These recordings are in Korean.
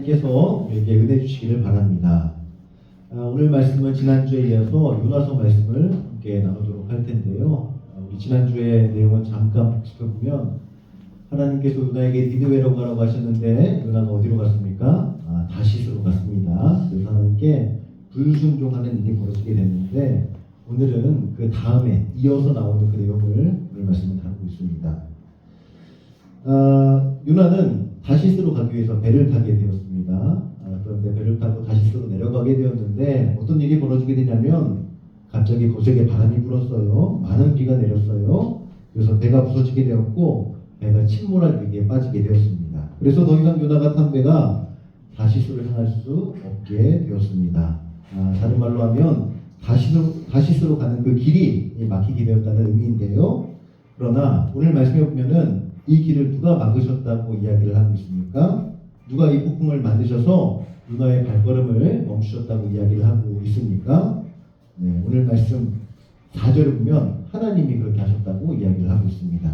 께서 우리에게 은혜 주시기를 바랍니다. 오늘 말씀은 지난주에 이어서 요나서 말씀을 함께 나누도록 할 텐데요. 우리 지난주의 내용을 잠깐 짚어보면 하나님께서 요나에게 니느웨로 가라고 하셨는데 요나가 어디로 갔습니까? 다시스로 갔습니다. 그래서 하나님께 불순종하는 일이 벌어지게 됐는데 오늘은 그 다음에 이어서 나오는 그 내용을 오늘 말씀을 다루고 있습니다. 요나는 다시스로 가기 위해서 배를 타게 되었습니다. 그런데 배를 타고 다시스로 내려가게 되었는데 어떤 일이 벌어지게 되냐면 갑자기 거세게 바람이 불었어요. 많은 비가 내렸어요. 그래서 배가 부서지게 되었고 배가 침몰할 위기에 빠지게 되었습니다. 그래서 더 이상 요나가 탄 배가 다시스를 향할 수 없게 되었습니다. 다른 말로 하면 다시스로 가는 그 길이 막히게 되었다는 의미인데요. 그러나 오늘 말씀해 보면은 이 길을 누가 막으셨다고 이야기를 하고 있습니까? 누가 이 폭풍을 만드셔서 요나의 발걸음을 멈추셨다고 이야기를 하고 있습니까? 네, 오늘 말씀 4절을 보면 하나님이 그렇게 하셨다고 이야기를 하고 있습니다.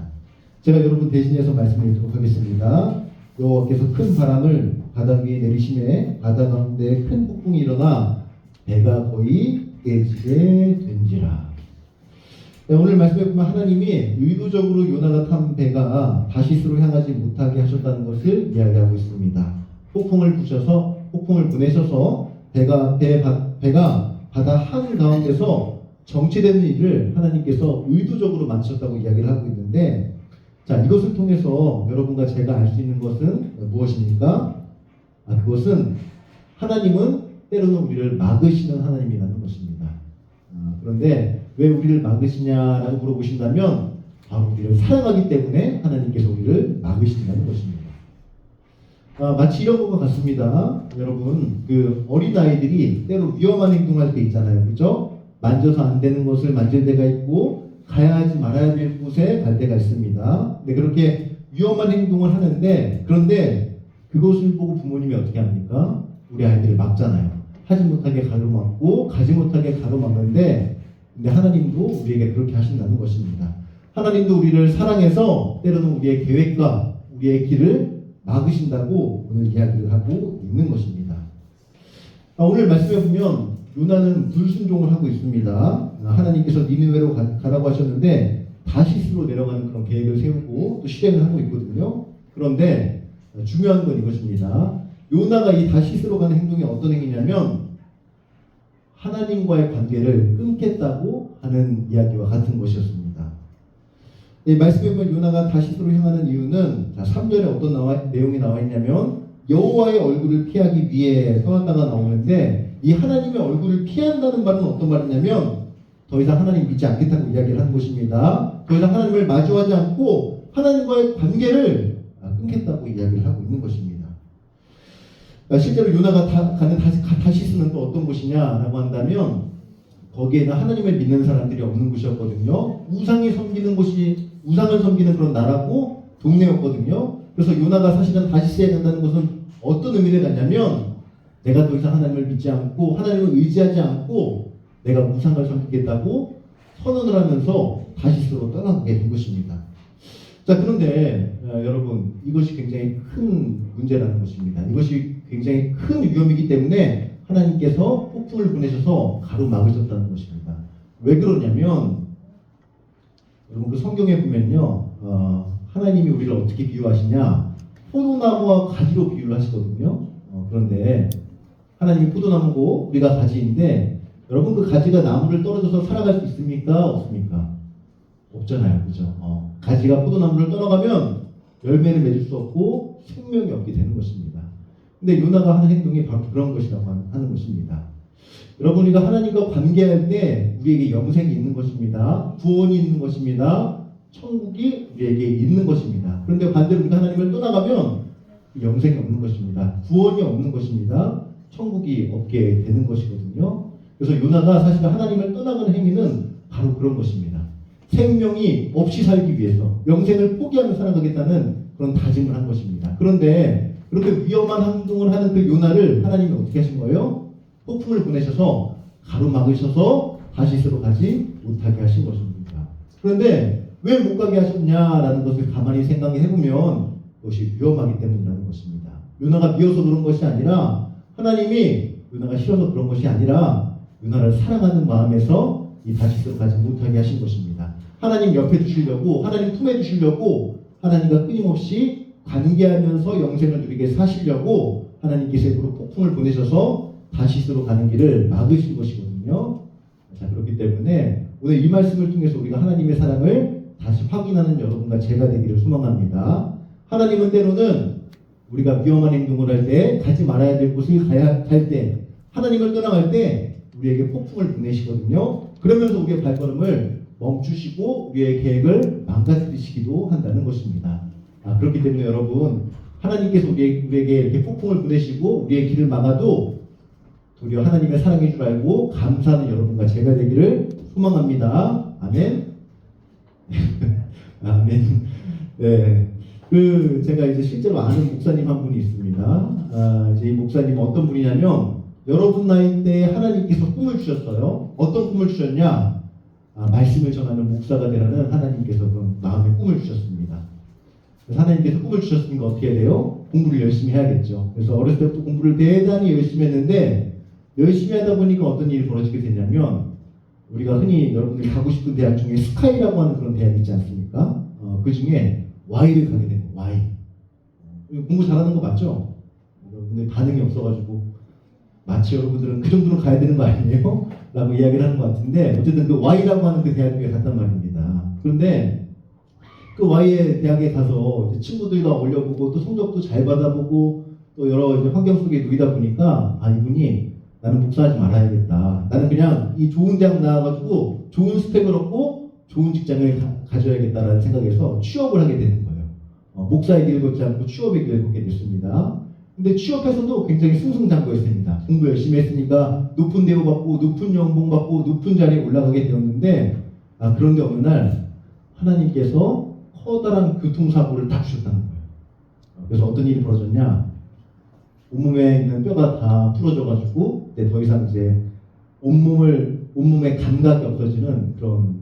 제가 여러분 대신해서 말씀드리도록 하겠습니다. 여호와께서 큰 바람을 바다 위에 내리심에 바다 가운데 큰 폭풍이 일어나 배가 거의 깨지게 된지라. 오늘 말씀에 보면 하나님이 의도적으로 요나가 탄 배가 다시스로 향하지 못하게 하셨다는 것을 이야기하고 있습니다. 폭풍을 보내셔서 배가 바다 한 가운데서 정체되는 일을 하나님께서 의도적으로 만드셨다고 이야기를 하고 있는데, 자, 이것을 통해서 여러분과 제가 알 수 있는 것은 무엇입니까? 그것은 하나님은 때로는 우리를 막으시는 하나님이라는 것입니다. 그런데 왜 우리를 막으시냐라고 물어보신다면 바로 우리를 사랑하기 때문에 하나님께서 우리를 막으신다는 것입니다. 마치 이런 것과 같습니다. 여러분, 그 어린아이들이 때로 위험한 행동할 때 있잖아요. 그렇죠? 만져서 안 되는 것을 만질 때가 있고 가야 하지 말아야 될 곳에 갈 때가 있습니다. 근데 그렇게 위험한 행동을 하는데, 그런데 그것을 보고 부모님이 어떻게 합니까? 우리 아이들을 막잖아요. 하지 못하게 가로막고 가지 못하게 가로막는데, 근데 하나님도 우리에게 그렇게 하신다는 것입니다. 하나님도 우리를 사랑해서 때로는 우리의 계획과 우리의 길을 막으신다고 오늘 이야기를 하고 있는 것입니다. 오늘 말씀해 보면 요나는 불순종을 하고 있습니다. 하나님께서 니느웨로 가라고 하셨는데 다시스로 내려가는 그런 계획을 세우고 또 실행을 하고 있거든요. 그런데 중요한 건 이것입니다. 요나가 이 다시스로 가는 행동이 어떤 행위냐면 하나님과의 관계를 끊겠다고 하는 이야기와 같은 것이었습니다. 이 말씀에 보면 요나가 다시스로 향하는 이유는 3절에 어떤 내용이 나와 있냐면 여호와의 얼굴을 피하기 위해 떠났다가 나오는데, 이 하나님의 얼굴을 피한다는 말은 어떤 말이냐면 더 이상 하나님 믿지 않겠다고 이야기를 하는 것입니다. 더 이상 하나님을 마주하지 않고 하나님과의 관계를 끊겠다고 이야기를 하고 있는 것입니다. 실제로 요나가 가는 다시스는 또 어떤 곳이냐라고 한다면 거기에는 하나님을 믿는 사람들이 없는 곳이었거든요. 우상을 섬기는 그런 나라고 동네였거든요. 그래서 요나가 사실은 다시스에 간다는 것은 어떤 의미를 갖냐면 내가 더 이상 하나님을 믿지 않고 하나님을 의지하지 않고 내가 우상을 섬기겠다고 선언을 하면서 다시스로 떠나게 된 것입니다. 자, 그런데 여러분, 이것이 굉장히 큰 문제라는 것입니다. 이것이 굉장히 큰 위험이기 때문에 하나님께서 폭풍을 보내셔서 가로막으셨다는 것입니다. 왜 그러냐면 여러분, 그 성경에 보면요, 하나님이 우리를 어떻게 비유하시냐, 포도나무와 가지로 비유를 하시거든요. 그런데 하나님이 포도나무고 우리가 가지인데, 여러분, 그 가지가 나무를 떨어져서 살아갈 수 있습니까? 없습니까? 없잖아요. 그죠? 가지가 포도나무를 떠나가면 열매를 맺을 수 없고 생명이 없게 되는 것입니다. 근데 요나가 하는 행동이 바로 그런 것이라고 하는 것입니다. 여러분, 우리가 하나님과 관계할 때 우리에게 영생이 있는 것입니다. 구원이 있는 것입니다. 천국이 우리에게 있는 것입니다. 그런데 반대로 우리가 하나님을 떠나가면 영생이 없는 것입니다. 구원이 없는 것입니다. 천국이 없게 되는 것이거든요. 그래서 요나가 사실 하나님을 떠나가는 행위는 바로 그런 것입니다. 생명이 없이 살기 위해서 영생을 포기하며 살아가겠다는 그런 다짐을 한 것입니다. 그런데 그렇게 위험한 행동을 하는 그 요나를 하나님이 어떻게 하신 거예요? 폭풍을 보내셔서 가로막으셔서 다시스로 가지 못하게 하신 것입니다. 그런데 왜 못 가게 하셨냐라는 것을 가만히 생각해 보면 그것이 위험하기 때문이라는 것입니다. 요나가 미워서 그런 것이 아니라 하나님이 요나가 싫어서 그런 것이 아니라 요나를 사랑하는 마음에서 이 다시스로 가지 못하게 하신 것입니다. 하나님 옆에 두시려고, 하나님 품에 두시려고, 하나님과 끊임없이 관계하면서 영생을 누리게 사시려고 하나님께서 일부러 폭풍을 보내셔서 다시스로 가는 길을 막으신 것이거든요. 자, 그렇기 때문에 오늘 이 말씀을 통해서 우리가 하나님의 사랑을 다시 확인하는 여러분과 제가 되기를 소망합니다. 하나님은 때로는 우리가 위험한 행동을 할 때, 가지 말아야 될 곳을 갈 때, 하나님을 떠나갈 때 우리에게 폭풍을 보내시거든요. 그러면서 우리의 발걸음을 멈추시고 우리의 계획을 망가뜨리시기도 한다는 것입니다. 그렇기 때문에 여러분, 하나님께서 우리에게 이렇게 폭풍을 보내시고 우리의 길을 막아도 도리어 하나님의 사랑인 줄 알고 감사하는 여러분과 제가 되기를 소망합니다. 아멘. 아멘. 네. 제가 이제 실제로 아는 목사님 한 분이 있습니다. 이제 이 목사님은 어떤 분이냐면, 여러분 나이 때 하나님께서 꿈을 주셨어요. 어떤 꿈을 주셨냐? 말씀을 전하는 목사가 되라는 하나님께서 그런 마음의 꿈을 주셨습니다. 그래서 하나님께서 꿈을 주셨으니까 어떻게 해야 돼요? 공부를 열심히 해야겠죠. 그래서 어렸을 때부터 공부를 대단히 열심히 했는데, 열심히 하다 보니까 어떤 일이 벌어지게 되냐면, 우리가 흔히 여러분들이 가고 싶은 대학 중에 스카이라고 하는 그런 대학이 있지 않습니까? 그 중에 Y를 가게 된 거예요. Y. 공부 잘하는 거 맞죠? 여러분들 반응이 없어가지고 마치 여러분들은 그 정도는 가야 되는 거 아니에요? 라고 이야기를 하는 것 같은데, 어쨌든 그 Y라고 하는 그 대학에 갔단 말입니다. 그런데 그 Y의 대학에 가서 이제 친구들과 어울려보고 또 성적도 잘 받아보고 또 여러 이제 환경 속에 놓이다 보니까, 이분이 나는 목사하지 말아야겠다. 나는 그냥 이 좋은 대학 나와가지고 좋은 스펙을 얻고 좋은 직장을 가져야겠다라는 생각에서 취업을 하게 되는 거예요. 목사의 길을 걷지 않고 취업의 길을 걷게 됐습니다. 근데 취업해서도 굉장히 승승장구했습니다. 공부 열심히 했으니까 높은 대우 받고 높은 연봉 받고 높은 자리에 올라가게 되었는데, 그런데 어느 날 하나님께서 커다란 교통사고를 딱 주셨다는 거예요. 그래서 어떤 일이 벌어졌냐? 온몸에 있는 뼈가 다 부러져가지고 더 이상 이제 온몸의 감각이 없어지는 그런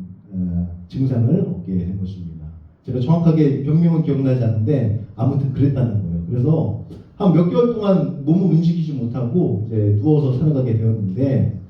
증상을 얻게 된 것입니다. 제가 정확하게 병명은 기억나지 않는데 아무튼 그랬다는 거예요. 그래서 한 몇 개월 동안 몸을 움직이지 못하고 이제 누워서 살아가게 되었는데,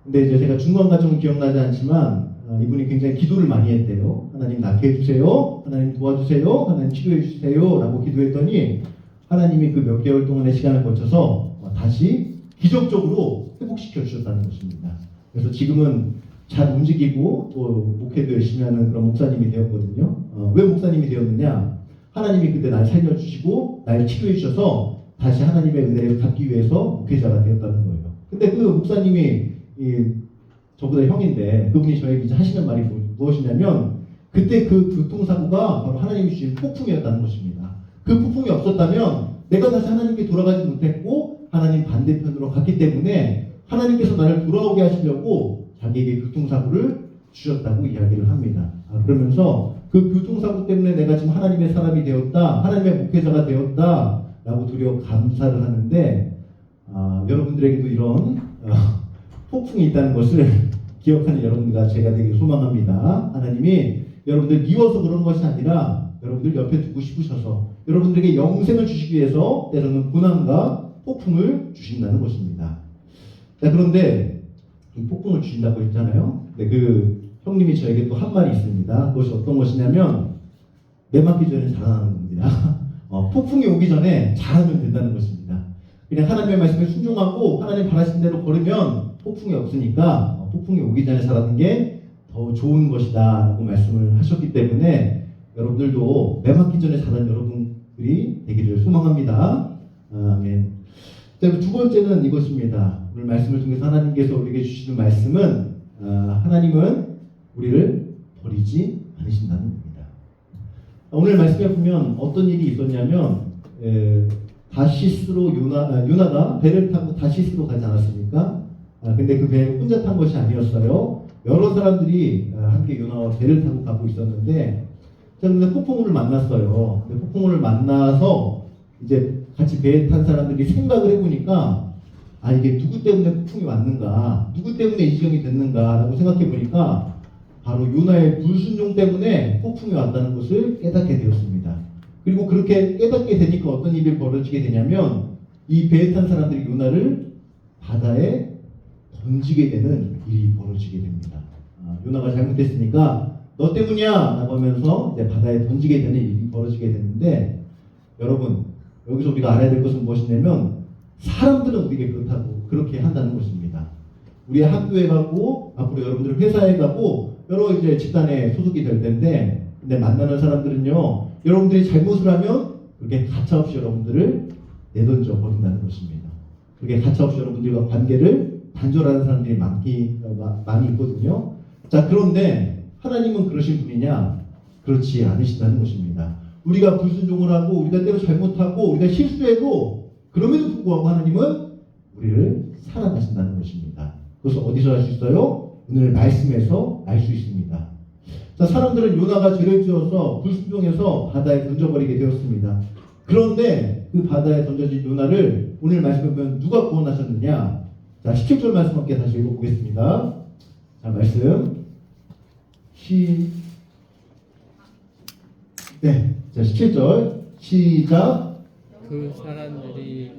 근데 이제 제가 중간 과정은 기억나지 않지만 이분이 굉장히 기도를 많이 했대요. 하나님 낫게 해주세요. 하나님 도와주세요. 하나님 치료해 주세요. 라고 기도했더니 하나님이 그 몇 개월 동안의 시간을 거쳐서 다시 기적적으로 회복시켜 주셨다는 것입니다. 그래서 지금은 잘 움직이고 또 목회도 열심히 하는 그런 목사님이 되었거든요. 왜 목사님이 되었느냐? 하나님이 그때 날 살려주시고 날 치료해 주셔서 다시 하나님의 은혜를 받기 위해서 목회자가 되었다는 거예요. 근데 그 목사님이 저보다 형인데 그분이 저에게 이제 하시는 말이 무엇이냐면, 그때 그 교통사고가 바로 하나님이 주신 폭풍이었다는 것입니다. 그 폭풍이 없었다면 내가 다시 하나님께 돌아가지 못했고 하나님 반대편으로 갔기 때문에 하나님께서 나를 돌아오게 하시려고 자기에게 교통사고를 주셨다고 이야기를 합니다. 그러면서 그 교통사고 때문에 내가 지금 하나님의 사람이 되었다, 하나님의 목회자가 되었다 라고 도리어 감사를 하는데, 여러분들에게도 이런 폭풍이 있다는 것을 기억하는 여러분과 제가 되길 소망합니다. 하나님이 여러분들 미워서 그런 것이 아니라 여러분들 옆에 두고 싶으셔서 여러분들에게 영생을 주시기 위해서 때로는 고난과 폭풍을 주신다는 것입니다. 자, 그런데 이 폭풍을 주신다고 했잖아요. 근데 그 형님이 저에게 또 한 말이 있습니다. 그것이 어떤 것이냐면, 매 맞기 전에 자라나는 겁니다. 폭풍이 오기 전에 잘하면 된다는 것입니다. 그냥 하나님의 말씀에 순종하고 하나님 바라신 대로 걸으면 폭풍이 없으니까 폭풍이 오기 전에 잘하는 게 더 좋은 것이다 라고 말씀을 하셨기 때문에 여러분들도 매 맞기 전에 잘하는 여러분들이 되기를 소망합니다. 아멘. 자, 두 번째는 이것입니다. 오늘 말씀을 통해서 하나님께서 우리에게 주시는 말씀은, 하나님은 우리를 버리지 않으신다는 겁니다. 오늘 말씀에 보면 어떤 일이 있었냐면, 다시스로 요나가 배를 타고 다시스로 가지 않았습니까? 근데 그 배를 혼자 탄 것이 아니었어요. 여러 사람들이 함께 요나와 배를 타고 가고 있었는데, 근데 폭풍우를 만났어요. 근데 폭풍우를 만나서 이제 같이 배에 탄 사람들이 생각을 해보니까, 이게 누구 때문에 폭풍이 왔는가, 누구 때문에 이 지경이 됐는가 라고 생각해 보니까 바로 요나의 불순종 때문에 폭풍이 왔다는 것을 깨닫게 되었습니다. 그리고 그렇게 깨닫게 되니까 어떤 일이 벌어지게 되냐면 이 배에 탄 사람들이 요나를 바다에 던지게 되는 일이 벌어지게 됩니다. 요나가 잘못했으니까 너 때문이야 라고 하면서 이제 바다에 던지게 되는 일이 벌어지게 되는데, 여러분 여기서 우리가 알아야 될 것은 무엇이냐면 사람들은 우리에게 그렇다고 그렇게 한다는 것입니다. 우리 학교에 가고 앞으로 여러분들 회사에 가고 여러 이제 집단에 소속이 될 텐데, 근데 만나는 사람들은요, 여러분들이 잘못을 하면 그렇게 가차없이 여러분들을 내던져 버린다는 것입니다. 그렇게 가차없이 여러분들과 관계를 단절하는 사람들이 많이 있거든요. 자, 그런데 하나님은 그러신 분이냐? 그렇지 않으신다는 것입니다. 우리가 불순종을 하고 우리가 때로 잘못하고 우리가 실수해도 그럼에도 불구하고 하나님은 우리를 사랑하신다는 것입니다. 그것을 어디서 알 수 있어요? 오늘 말씀에서 알 수 있습니다. 자, 사람들은 요나가 죄를 지어서 불순종해서 바다에 던져버리게 되었습니다. 그런데 그 바다에 던져진 요나를 오늘 말씀에 보면 누가 구원하셨느냐? 자, 17절 말씀 함께 다시 읽어보겠습니다. 자, 말씀 자, 17절 시작. 그 사람들이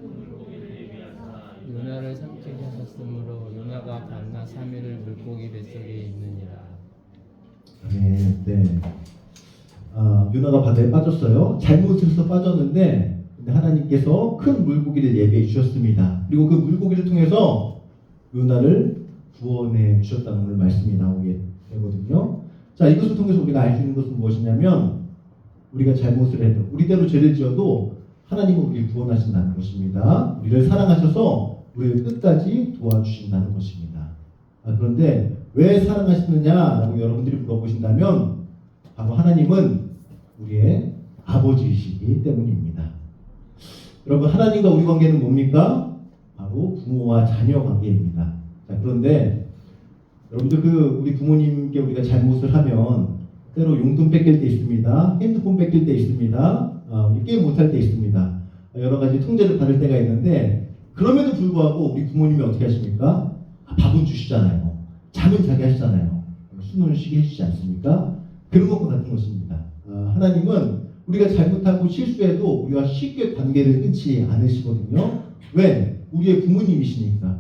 요나를 삼키게 하셨으므로 요나가 밤낮 3일을 물고기 뱃속에 있느니라. 네. 요나가 바다에 빠졌어요. 잘못해서 빠졌는데, 근데 하나님께서 큰 물고기를 예배해 주셨습니다. 그리고 그 물고기를 통해서 요나를 구원해 주셨다는 오늘 말씀이 나오게 되거든요. 자, 이것을 통해서 우리가 알 수 있는 것은 무엇이냐면, 우리가 잘못을 해도, 우리대로 죄를 지어도 하나님은 우리를 구원하신다는 것입니다. 우리를 사랑하셔서 우리를 끝까지 도와주신다는 것입니다. 그런데 왜 사랑하시느냐라고 여러분들이 물어보신다면, 바로 하나님은 우리의 아버지이시기 때문입니다. 여러분, 하나님과 우리 관계는 뭡니까? 바로 부모와 자녀 관계입니다. 자, 그런데 여러분들 우리 부모님께 우리가 잘못을 하면 때로 용돈 뺏길 때 있습니다. 핸드폰 뺏길 때 있습니다. 우리 게임 못할 때 있습니다. 여러 가지 통제를 받을 때가 있는데, 그럼에도 불구하고 우리 부모님이 어떻게 하십니까? 밥은 주시잖아요. 잠은 자게 하시잖아요. 수는 쉬게 해주지 않습니까? 그런 것과 같은 것입니다. 하나님은 우리가 잘못하고 실수해도 우리와 쉽게 관계를 끊지 않으시거든요. 왜? 우리의 부모님이시니까.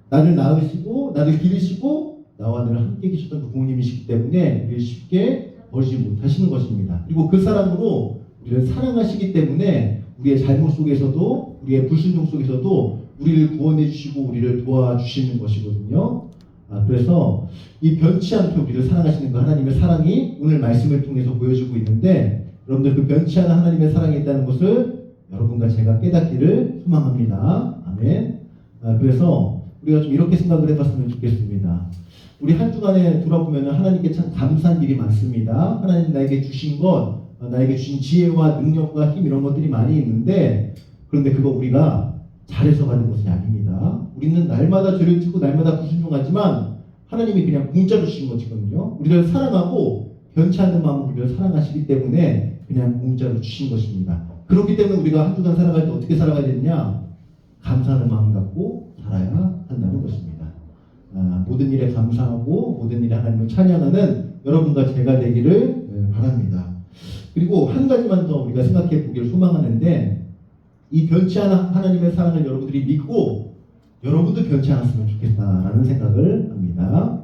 나를 낳으시고 나를 기르시고 나와 늘 함께 계셨던 그 부모님이시기 때문에 우리를 쉽게 버리지 못하시는 것입니다. 그리고 그 사랑으로 우리를 사랑하시기 때문에 우리의 잘못 속에서도, 우리의 불순종 속에서도 우리를 구원해 주시고 우리를 도와주시는 것이거든요. 그래서 이 변치 않게 우리를 사랑하시는 그 하나님의 사랑이 오늘 말씀을 통해서 보여주고 있는데, 여러분들 그 변치 않은 하나님의 사랑이 있다는 것을 여러분과 제가 깨닫기를 소망합니다. 아멘. 그래서 우리가 좀 이렇게 생각을 해봤으면 좋겠습니다. 우리 한 주간에 돌아보면 하나님께 참 감사한 일이 많습니다. 하나님 나에게 주신 것, 나에게 주신 지혜와 능력과 힘, 이런 것들이 많이 있는데, 그런데 그거 우리가 잘해서 받은 것이 아닙니다. 우리는 날마다 죄를 짓고 날마다 불순종하지만 하나님이 그냥 공짜로 주신 것이거든요. 우리를 사랑하고 변치 않는 마음으로 우리를 사랑하시기 때문에 그냥 공짜로 주신 것입니다. 그렇기 때문에 우리가 한 주간 살아갈 때 어떻게 살아가야 되느냐? 감사하는 마음 갖고 살아야 한다는 것입니다. 모든 일에 감사하고 모든 일에 하나님을 찬양하는 여러분과 제가 되기를 바랍니다. 그리고 한 가지만 더 우리가 생각해 보기를 소망하는데, 이 변치 않은 하나님의 사랑을 여러분들이 믿고 여러분도 변치 않았으면 좋겠다라는 생각을 합니다.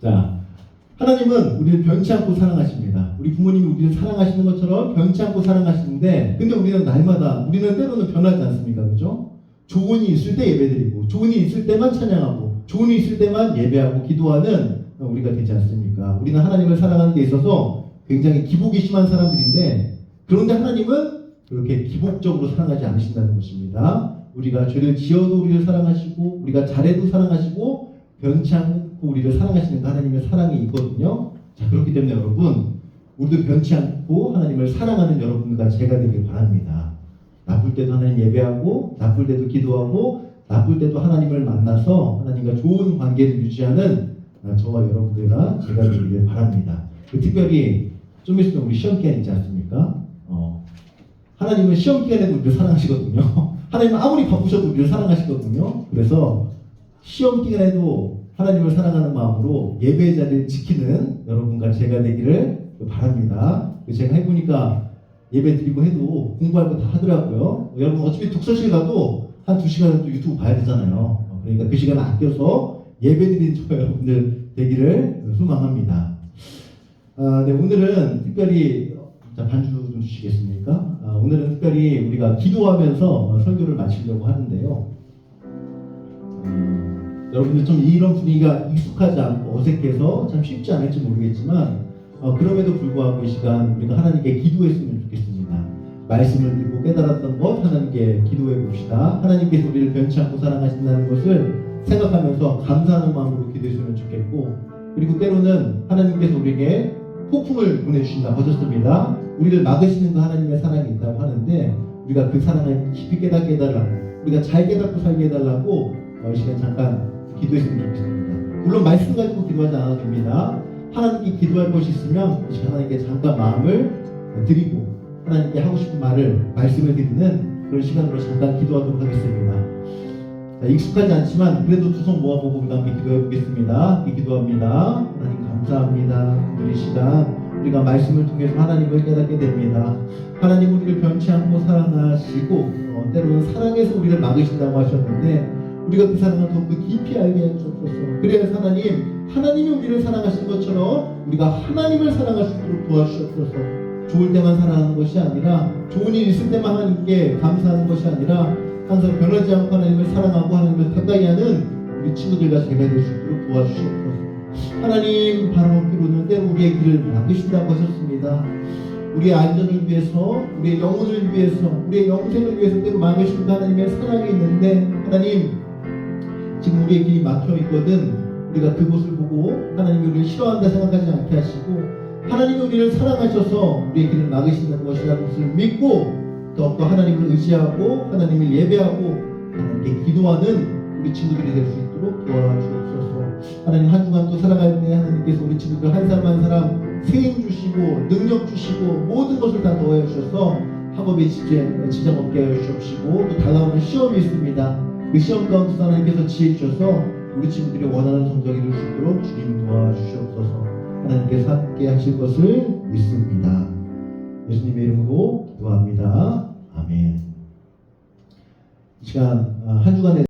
자, 하나님은 우리를 변치 않고 사랑하십니다. 우리 부모님이 우리를 사랑하시는 것처럼 변치 않고 사랑하시는데, 근데 우리는 날마다, 우리는 때로는 변하지 않습니까? 그죠? 좋은 일이 있을 때 예배드리고, 좋은 일이 있을 때만 찬양하고, 좋은 일이 있을 때만 예배하고 기도하는 우리가 되지 않습니까? 우리는 하나님을 사랑하는 데 있어서 굉장히 기복이 심한 사람들인데, 그런데 하나님은 그렇게 기복적으로 사랑하지 않으신다는 것입니다. 우리가 죄를 지어도 우리를 사랑하시고, 우리가 잘해도 사랑하시고, 변치 않고 우리를 사랑하시는 그 하나님의 사랑이 있거든요. 자, 그렇기 때문에 여러분, 우리도 변치 않고 하나님을 사랑하는 여러분과 제가 되길 바랍니다. 나쁠 때도 하나님 예배하고, 나쁠 때도 기도하고, 나쁠 때도 하나님을 만나서 하나님과 좋은 관계를 유지하는 저와 여러분들과 제가 되기를 바랍니다. 특별히 좀 있으면 우리 시험 기간 있지 않습니까? 하나님은 시험 기간에도 우리를 사랑하시거든요. 하나님은 아무리 바쁘셔도 우리를 사랑하시거든요. 그래서 시험 기간에도 하나님을 사랑하는 마음으로 예배 자리를 지키는 여러분과 제가 되기를 바랍니다. 제가 해보니까 예배 드리고 해도 공부할 거 다 하더라고요. 여러분 어차피 독서실 가도 한 2시간은 또 유튜브 봐야 되잖아요. 그러니까 그 시간을 아껴서 예배 드리는 저 여러분들 되기를 소망합니다. 네, 오늘은 특별히 반주 좀 주시겠습니까? 오늘은 특별히 우리가 기도하면서 설교를 마치려고 하는데요. 여러분들 좀 이런 분위기가 익숙하지 않고 어색해서 참 쉽지 않을지 모르겠지만 그럼에도 불구하고 이 시간 우리가 하나님께 기도했으면 좋겠습니다. 말씀을 듣고 깨달았던 것 하나님께 기도해 봅시다. 하나님께서 우리를 변치 않고 사랑하신다는 것을 생각하면서 감사하는 마음으로 기도했으면 좋겠고, 그리고 때로는 하나님께서 우리에게 폭풍을 보내주신다고 하셨습니다. 우리를 막으시는 그 하나님의 사랑이 있다고 하는데 우리가 그 사랑을 깊이 깨닫게 해달라고, 우리가 잘 깨닫고 살게 해달라고 이 시간 잠깐 기도했으면 좋겠습니다. 물론 말씀 가지고 기도하지 않아도 됩니다. 하나님께 기도할 것이 있으면 이 시간 하나님께 잠깐 마음을 드리고 하나님께 하고 싶은 말씀을 드리는 그런 시간으로 잠깐 기도하도록 하겠습니다. 자, 익숙하지 않지만 그래도 두 손 모아보고 우리가 함께 기도해 보겠습니다. 기도합니다. 하나님 감사합니다. 오늘 이 시간 우리가 말씀을 통해서 하나님을 깨닫게 됩니다. 하나님 우리를 변치 않고 사랑하시고 때로는 사랑해서 우리를 막으신다고 하셨는데 우리가 그 사랑을 더욱 깊이 알게 해주옵소서. 그래야 하나님이 우리를 사랑하신 것처럼 우리가 하나님을 사랑할 수 있도록 도와주시옵소서. 좋을 때만 사랑하는 것이 아니라, 좋은 일 있을 때만 하나님께 감사하는 것이 아니라 항상 변하지 않고 하나님을 사랑하고 하나님을 가까이 하는 우리 친구들과 제가 될 수 있도록 도와주시옵소서. 하나님 바라보기로는 때로 우리의 길을 막으신다고 하셨습니다. 우리의 안전을 위해서, 우리의 영혼을 위해서, 우리의 영생을 위해서 때로 막으신 하나님의 사랑이 있는데, 하나님 지금 우리의 길이 막혀 있거든 우리가 그곳을 보고 하나님이 우리를 싫어한다 생각하지 않게 하시고 하나님이 우리를 사랑하셔서 우리의 길을 막으신다는 것이라는 것을 믿고 더욱더 하나님을 의지하고 하나님을 예배하고 하나님께 기도하는 우리 친구들이 될 수 있도록 도와주옵소서. 하나님 한 주간 또 살아갈 때 하나님께서 우리 친구들 한 사람 한 사람 세임 주시고 능력 주시고 모든 것을 다 더해 주셔서 학업에 지장 없게 하여 주옵시고 또 다가오는 시험이 있습니다. 그 시험 가운데서 하나님께서 지혜 주셔서 우리 친구들이 원하는 성적이 이룰 수 있도록 주님 도와주시옵소서. 하나님께서 함께 하실 것을 믿습니다. 예수님의 이름으로 기도합니다. 아멘. 이 시간 한 주간의